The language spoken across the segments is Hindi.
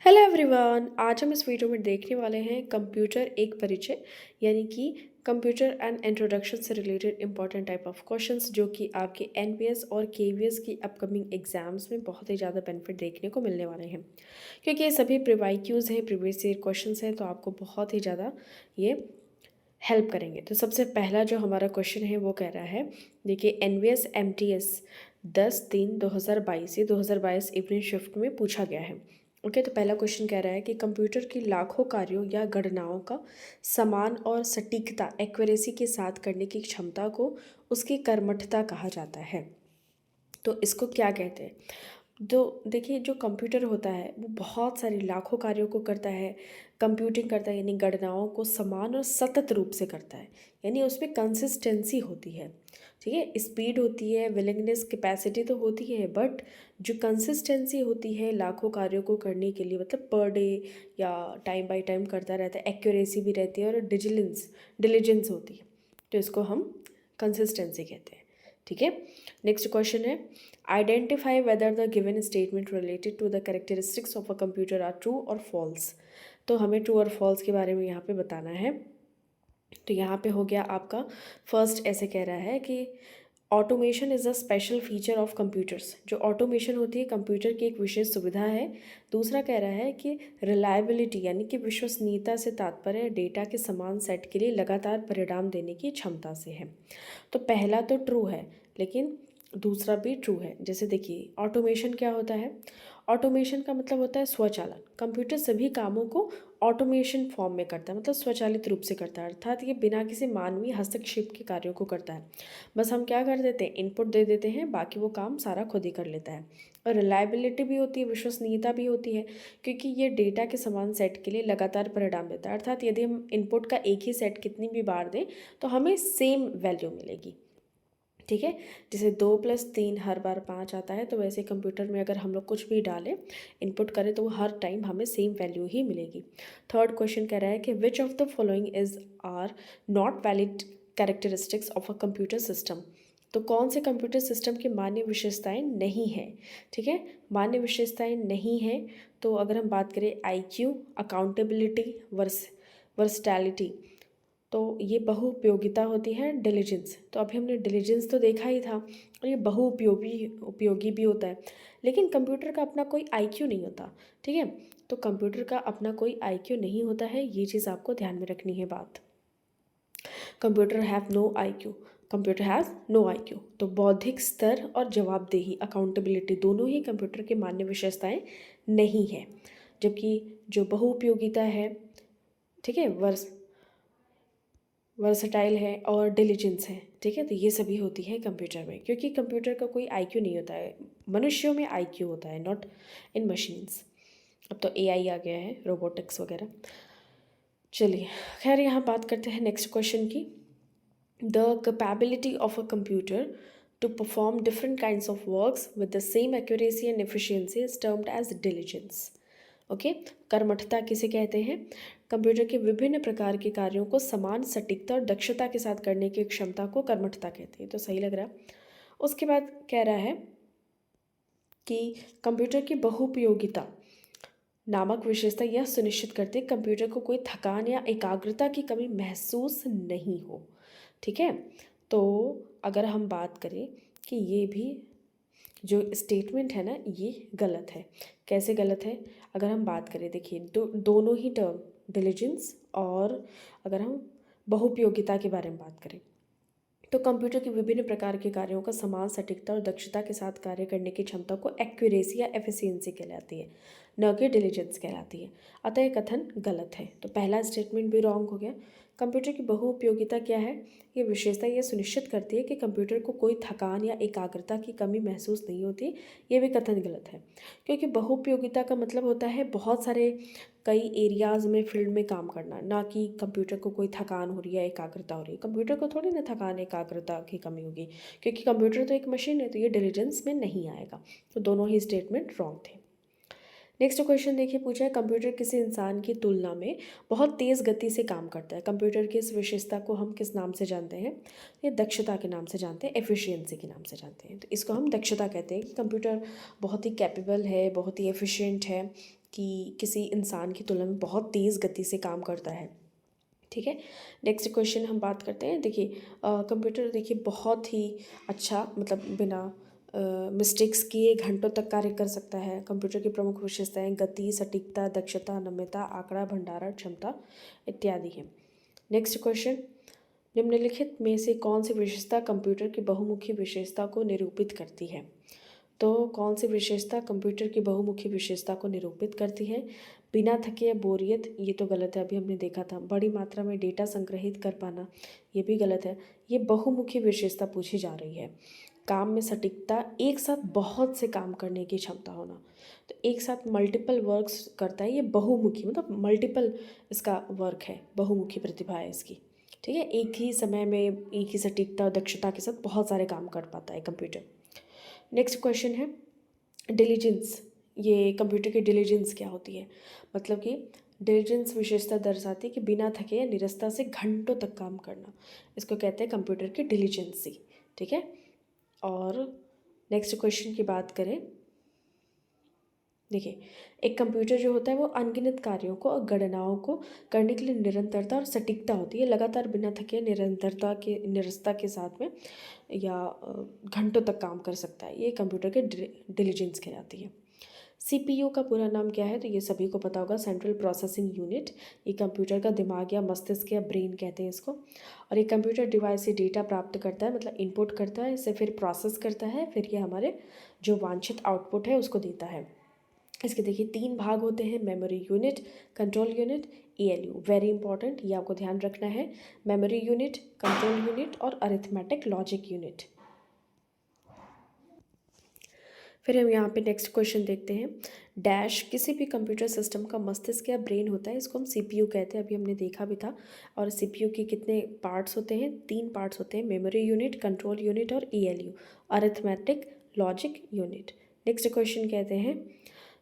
Hello everyone. आज हम इस वीडियो में देखने वाले हैं कंप्यूटर एक परिचय, यानी कि कंप्यूटर एंड इंट्रोडक्शन से related important type of questions जो कि आपके एनवीएस और केवीएस की अपकमिंग एग्जाम्स में बहुत ही ज़्यादा बेनिफिट देखने को मिलने वाले हैं, क्योंकि ये सभी प्रीवाईक्यूज़ हैं, प्रीवियस ईयर क्वेश्चंस हैं, तो आपको बहुत ही ज़्यादा ये हेल्प करेंगे। तो सबसे पहला जो हमारा क्वेश्चन है वो कह रहा है, देखिए एनवीएस एमटीएस 10/3/2022 ये 2022 इवनिंग शिफ्ट में पूछा गया है। ओके, तो पहला क्वेश्चन कह रहा है कि कंप्यूटर की लाखों कार्यों या गणनाओं का समान और सटीकता एक्यूरेसी के साथ करने की क्षमता को उसकी कर्मठता कहा जाता है। तो इसको क्या कहते हैं? तो देखिए, जो कंप्यूटर होता है वो बहुत सारी लाखों कार्यों को करता है, कंप्यूटिंग करता है, यानी गणनाओं को समान और सतत रूप से करता है, यानी उसमें कंसिस्टेंसी होती है। ठीक है, स्पीड होती है, विलिंगनेस, कैपेसिटी तो होती है, बट जो कंसिस्टेंसी होती है लाखों कार्यों को करने के लिए, मतलब पर डे या टाइम बाय टाइम करता रहता है, एक्यूरेसी भी रहती है और डिलीजेंस होती है, तो इसको हम कंसिस्टेंसी कहते हैं। ठीक है, नेक्स्ट क्वेश्चन है, identify whether the given statement related to the characteristics of a computer are true और फॉल्स। तो हमें ट्रू और फॉल्स के बारे में यहाँ पे बताना है। तो यहाँ पे हो गया आपका फर्स्ट, ऐसे कह रहा है कि automation is a special feature of computers. जो ऑटोमेशन होती है कंप्यूटर की एक विशेष सुविधा है। दूसरा कह रहा है कि रिलायबिलिटी, यानी कि विश्वसनीयता से तात्पर्य डेटा के समान सेट के लिए लगातार परिणाम देने की क्षमता से है। तो पहला तो ट्रू है, लेकिन दूसरा भी ट्रू है। जैसे देखिए, ऑटोमेशन क्या होता है? ऑटोमेशन का मतलब होता है स्वचालन। कंप्यूटर सभी कामों को ऑटोमेशन फॉर्म में करता है, मतलब स्वचालित रूप से करता है, अर्थात ये बिना किसी मानवीय हस्तक्षेप के कार्यों को करता है। बस हम क्या कर देते हैं, इनपुट दे देते हैं, बाकी वो काम सारा खुद ही कर लेता है। और रिलायबिलिटी भी होती है, विश्वसनीयता भी होती है, क्योंकि ये डेटा के समान सेट के लिए लगातार परिणाम देता है, अर्थात यदि हम इनपुट का एक ही सेट कितनी भी बार दें तो हमें सेम वैल्यू मिलेगी। ठीक है, जैसे 2+3 हर बार 5 आता है, तो वैसे कंप्यूटर में अगर हम लोग कुछ भी डालें, इनपुट करें, तो वो हर टाइम हमें सेम वैल्यू ही मिलेगी। थर्ड क्वेश्चन कह रहा है कि which of the following is are not valid characteristics of a computer system. तो कौन से कंप्यूटर सिस्टम की मान्य विशेषताएं नहीं हैं? ठीक है, मान्य विशेषताएं नहीं हैं, तो अगर हम बात करें IQ, अकाउंटेबिलिटी, वर्सटैलिटी, तो ये बहुउपयोगिता होती है, डिलीजेंस। तो अभी हमने डिलीजेंस तो देखा ही था, और ये उपयोगी भी होता है। लेकिन कंप्यूटर का अपना कोई आईक्यू नहीं होता। ठीक है, तो कंप्यूटर का अपना कोई आईक्यू नहीं होता है, ये चीज़ आपको ध्यान में रखनी है बात। Computer have no IQ, computer has no IQ. तो बौद्धिक स्तर और जवाबदेही, अकाउंटेबिलिटी, दोनों ही कंप्यूटर की मान्य विशेषताएं नहीं है। जबकि जो बहुउपयोगिता है, ठीक है, वर्सटाइल है और डिलीजेंस है, ठीक है, तो ये सभी होती है कंप्यूटर में, क्योंकि कंप्यूटर का कोई आईक्यू नहीं होता है। मनुष्यों में आईक्यू होता है, नॉट इन मशीन्स। अब तो एआई आ गया है, रोबोटिक्स वगैरह। चलिए, खैर यहाँ बात करते हैं नेक्स्ट क्वेश्चन की। The capability of a computer to perform different kinds of works with the same accuracy and efficiency is termed as diligence. Okay, कर्मठता किसे कहते हैं? कंप्यूटर के विभिन्न प्रकार के कार्यों को समान सटीकता और दक्षता के साथ करने की क्षमता को कर्मठता कहते हैं। तो सही लग रहा है। उसके बाद कह रहा है कि कंप्यूटर की बहुउपयोगिता नामक विशेषता यह सुनिश्चित करती है कंप्यूटर को कोई थकान या एकाग्रता की कमी महसूस नहीं हो। ठीक है, तो अगर हम बात करें कि ये भी जो स्टेटमेंट है ना, ये गलत है। कैसे गलत है? अगर हम बात करें, देखिए दोनों ही टर्म, डिलीजेंस और अगर हम बहुउपयोगिता के बारे में बात करें, तो कंप्यूटर के विभिन्न प्रकार के कार्यों का समान सटीकता और दक्षता के साथ कार्य करने की क्षमता को एक्यूरेसी या एफिशिएंसी कहलाती है, न कि डिलीजेंस कहलाती है। अतः यह कथन गलत है। तो पहला स्टेटमेंट भी रॉन्ग हो गया। कंप्यूटर की बहुउपयोगिता क्या है? ये विशेषता यह सुनिश्चित करती है कि कंप्यूटर को कोई थकान या एकाग्रता की कमी महसूस नहीं होती। ये भी कथन गलत है, क्योंकि बहुउपयोगिता का मतलब होता है बहुत सारे कई एरियाज़ में, फील्ड में काम करना, ना कि कंप्यूटर को कोई थकान हो रही है, एकाग्रता हो रही है। कंप्यूटर को थोड़ी ना थकान एकाग्रता की कमी होगी, क्योंकि कंप्यूटर तो एक मशीन है, तो ये डिलीजेंस में नहीं आएगा। तो दोनों ही स्टेटमेंट रॉन्ग थे। नेक्स्ट क्वेश्चन देखिए, पूछा है कंप्यूटर किसी इंसान की तुलना में बहुत तेज़ गति से काम करता है। कंप्यूटर की इस विशेषता को हम किस नाम से जानते हैं? ये दक्षता के नाम से जानते हैं, एफिशिएंसी के नाम से जानते हैं। तो इसको हम दक्षता कहते हैं कि कंप्यूटर बहुत ही कैपेबल है, बहुत ही एफिशिएंट है, कि किसी इंसान की तुलना में बहुत तेज़ गति से काम करता है। ठीक है। नेक्स्ट क्वेश्चन हम बात करते हैं। देखिए कंप्यूटर देखिए बहुत ही अच्छा, मतलब बिना मिस्टेक्स किए घंटों तक कार्य कर सकता है। कंप्यूटर की प्रमुख विशेषताएं गति, सटीकता, दक्षता, नम्यता, आंकड़ा भंडारण क्षमता इत्यादि हैं। नेक्स्ट क्वेश्चन, निम्नलिखित में से कौन सी विशेषता कंप्यूटर की बहुमुखी विशेषता को निरूपित करती है? तो कौन सी विशेषता कंप्यूटर की बहुमुखी विशेषता को निरूपित करती है? बिना थके या बोरियत, ये तो गलत है, अभी हमने देखा था। बड़ी मात्रा में डेटा संग्रहित कर पाना, ये भी गलत है। ये बहुमुखी विशेषता पूछी जा रही है। काम में सटीकता, एक साथ बहुत से काम करने की क्षमता होना, तो एक साथ मल्टीपल वर्क्स करता है, ये बहुमुखी, मतलब मल्टीपल इसका वर्क है, बहुमुखी प्रतिभा है इसकी। ठीक है, एक ही समय में एक ही सटीकता और दक्षता के साथ बहुत सारे काम कर पाता है कंप्यूटर। नेक्स्ट क्वेश्चन है डिलीजेंस। ये कंप्यूटर की डिलीजेंस क्या होती है? मतलब कि डिलीजेंस विशेषता दर्शाती है कि बिना थके या निरस्ता से घंटों तक काम करना, इसको कहते हैं कंप्यूटर की डिलीजेंसी। ठीक है। और नेक्स्ट क्वेश्चन की बात करें, देखिए एक कंप्यूटर जो होता है वो अनगिनत कार्यों को और गणनाओं को करने के लिए निरंतरता और सटीकता होती है, लगातार बिना थके निरंतरता के निरस्ता के साथ में या घंटों तक काम कर सकता है। ये कंप्यूटर के डिलीजेंस कहलाती है। सीपीयू का पूरा नाम क्या है? तो ये सभी को पता होगा, सेंट्रल प्रोसेसिंग यूनिट। ये कंप्यूटर का दिमाग या मस्तिष्क या ब्रेन कहते हैं इसको। और ये कंप्यूटर डिवाइस से डेटा प्राप्त करता है, मतलब इनपुट करता है, इसे फिर प्रोसेस करता है, फिर ये हमारे जो वांछित आउटपुट है उसको देता है। इसके देखिए 3 भाग होते हैं, memory unit, control unit, ALU. Very important, ये आपको ध्यान रखना है। मेमोरी यूनिट, कंट्रोल यूनिट और अरिथमेटिक लॉजिक यूनिट। फिर हम यहाँ पे नेक्स्ट क्वेश्चन देखते हैं। डैश किसी भी कंप्यूटर सिस्टम का मस्तिष्क या ब्रेन होता है, इसको हम सीपीयू कहते हैं, अभी हमने देखा भी था। और सीपीयू के कितने पार्ट्स होते हैं? 3 पार्ट्स होते हैं, मेमोरी यूनिट, कंट्रोल यूनिट और ALU, arithmetic logic unit. Next question कहते हैं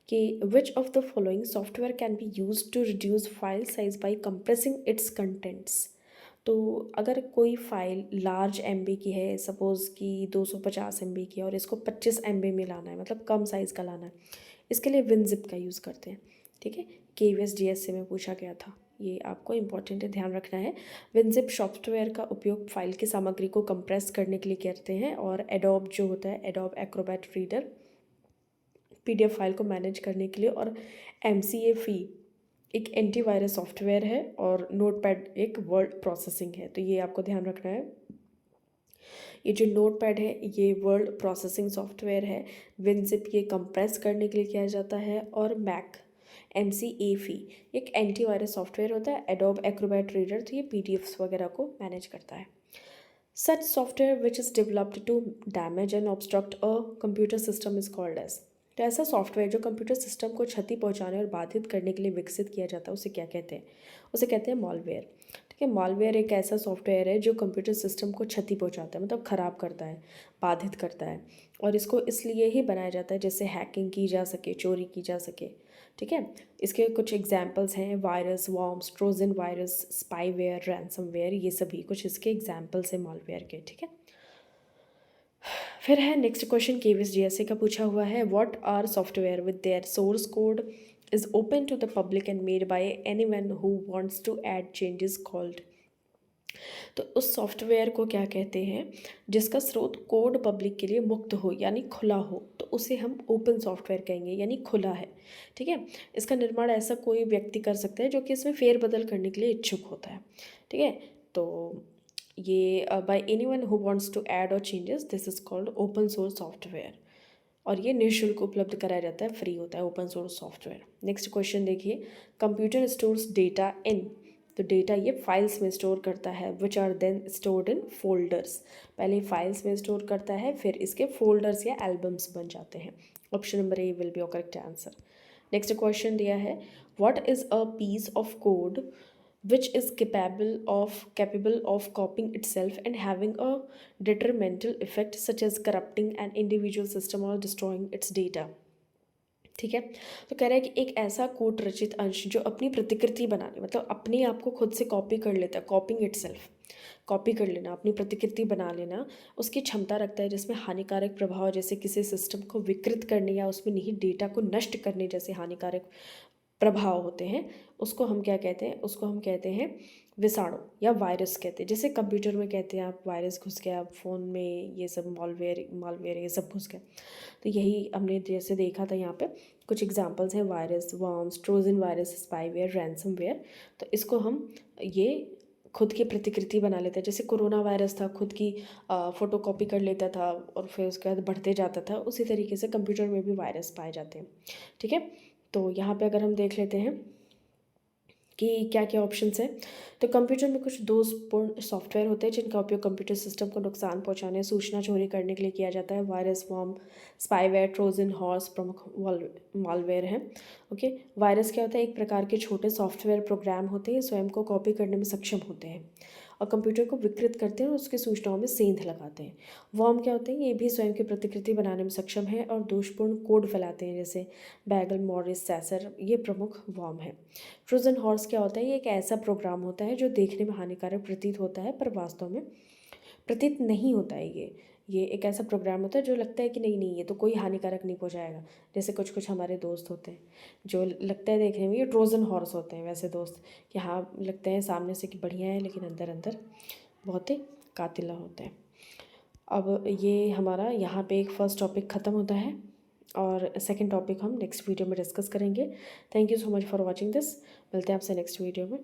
कि which of the following software can be use to reduce file size by compressing its contents. तो अगर कोई फ़ाइल लार्ज एमबी की है, सपोज़ कि 250 एमबी की है, और इसको 25 एमबी में लाना है, मतलब कम साइज़ का लाना है, इसके लिए विनजिप का यूज़ करते हैं। ठीक है, केवीएस जीएसए में पूछा गया था, ये आपको इंपॉर्टेंट है, ध्यान रखना है। विनजिप सॉफ्टवेयर का उपयोग फाइल की सामग्री को कंप्रेस करने के लिए करते हैं। और एडोब जो होता है, adobe Acrobat reader, PDF file को मैनेज करने के लिए। और एमसीएफई एक एंटीवायरस सॉफ्टवेयर है। और नोटपैड एक वर्ड प्रोसेसिंग है, तो ये आपको ध्यान रखना है। ये जो नोटपैड है ये वर्ड प्रोसेसिंग सॉफ्टवेयर है। विनजिप ये कंप्रेस करने के लिए किया जाता है। और मैक एमसीएफई एक एंटीवायरस सॉफ्टवेयर होता है। एडोब एक्रोबैट रीडर, तो ये पीडीएफ्स वगैरह को मैनेज करता है। Such software which is developed to damage and obstruct a computer system is called as. तो ऐसा सॉफ्टवेयर जो कंप्यूटर सिस्टम को क्षति पहुंचाने और बाधित करने के लिए विकसित किया जाता है, उसे क्या कहते हैं? उसे कहते हैं मॉलवेयर। ठीक है, मॉलवेयर एक ऐसा सॉफ्टवेयर है जो कंप्यूटर सिस्टम को क्षति पहुंचाता है, मतलब ख़राब करता है, बाधित करता है। और इसको इसलिए ही बनाया जाता है जिससे हैकिंग की जा सके, चोरी की जा सके। ठीक है, इसके कुछ एग्जाम्पल्स हैं, virus, worms, Trojan virus, spyware, ransomware, ये सभी कुछ इसके एग्जाम्पल्स हैं मॉलवेयर के। ठीक है, फिर है नेक्स्ट क्वेश्चन, केवीएस जीएसए का पूछा हुआ है। What are software with their source code is open to the public and made by anyone who wants to add changes called. तो उस सॉफ्टवेयर को क्या कहते हैं जिसका स्रोत कोड पब्लिक के लिए मुक्त हो, यानी खुला हो, तो उसे हम ओपन सॉफ्टवेयर कहेंगे, यानी खुला है। ठीक है, इसका निर्माण ऐसा कोई व्यक्ति कर सकता है जो कि इसमें फेरबदल करने के लिए इच्छुक होता है। ठीक है, तो ये by anyone who wants to add और changes, this is called open source software. और ये निःशुल्क उपलब्ध कराया जाता है, फ्री होता है open source software. Next question देखिए, कंप्यूटर स्टोर्स डेटा इन। तो डेटा ये फाइल्स में स्टोर करता है, which are then stored in folders. पहले फाइल्स में स्टोर करता है, फिर इसके फोल्डर्स या एल्बम्स बन जाते हैं। Option number A will be your correct answer. Next question दिया है, what is a piece of code which is capable of copying itself and having a detrimental effect such as corrupting an individual system or destroying its data. ठीक है। तो कह रहा है कि एक ऐसा कूट रचित अंश जो अपनी प्रतिकृति बनाने मतलब अपने आप को खुद से कॉपी कर लेता है, कॉपिंग इटसेल्फ, कॉपी कर लेना, अपनी प्रतिकृति बना लेना, उसकी क्षमता रखता है जिसमें हानिकारक प्रभाव जैसे किसी सिस्टम को विकृत करने या उसमें निहित डेटा को नष्ट करने जैसे हानिकारक प्रभाव होते हैं, उसको हम क्या कहते हैं, उसको हम कहते हैं विषाणु या वायरस कहते हैं। जैसे कंप्यूटर में कहते हैं आप वायरस घुस गया, आप फ़ोन में ये सब मॉलवेयर मॉलवेयर ये सब घुस गया। तो यही हमने जैसे देखा था, यहाँ पे कुछ एग्जांपल्स हैं, virus, worms, Trojan virus, spyware, ransomware. तो इसको हम ये खुद की प्रतिकृति बना लेते हैं। जैसे कोरोना वायरस था, खुद की फ़ोटोकॉपी कर लेता था और फिर उसके बाद बढ़ते जाता था, उसी तरीके से कंप्यूटर में भी वायरस पाए जाते हैं। ठीक है। तो यहाँ पे अगर हम देख लेते हैं कि क्या क्या ऑप्शंस हैं, तो कंप्यूटर में कुछ दोषपूर्ण सॉफ्टवेयर होते हैं जिनका उपयोग कंप्यूटर सिस्टम को नुकसान पहुंचाने, सूचना चोरी करने के लिए किया जाता है। Virus, worm, spyware, Trojan horse प्रमुख मालवेयर हैं। ओके। वायरस क्या होता है, एक प्रकार के छोटे सॉफ्टवेयर प्रोग्राम होते हैं, स्वयं को कॉपी करने में सक्षम होते हैं और कंप्यूटर को विकृत करते हैं और उसकी सूचनाओं में सेंध लगाते हैं। वॉर्म क्या होते हैं, ये भी स्वयं की प्रतिकृति बनाने में सक्षम है और दोषपूर्ण कोड फैलाते हैं, जैसे बैगल, मॉरिस, सैसर, ये प्रमुख वॉर्म है। ट्रोजन हॉर्स क्या होता है, ये एक ऐसा प्रोग्राम होता है जो देखने में हानिकारक प्रतीत होता है पर वास्तव में प्रतीत नहीं होता है। ये एक ऐसा प्रोग्राम होता है जो लगता है कि नहीं नहीं ये तो कोई हानिकारक नहीं पहुंचाएगा। जैसे कुछ कुछ हमारे दोस्त होते हैं जो लगता है देखने में ये ट्रोजन हॉर्स होते हैं, वैसे दोस्त कि हाँ लगते हैं सामने से कि बढ़िया है लेकिन अंदर अंदर बहुत ही कातिला होते हैं। अब ये हमारा यहाँ पे एक फ़र्स्ट टॉपिक ख़त्म होता है और सेकंड टॉपिक हम नेक्स्ट वीडियो में डिस्कस करेंगे। Thank you so much for watching this. मिलते हैं आपसे नेक्स्ट वीडियो में।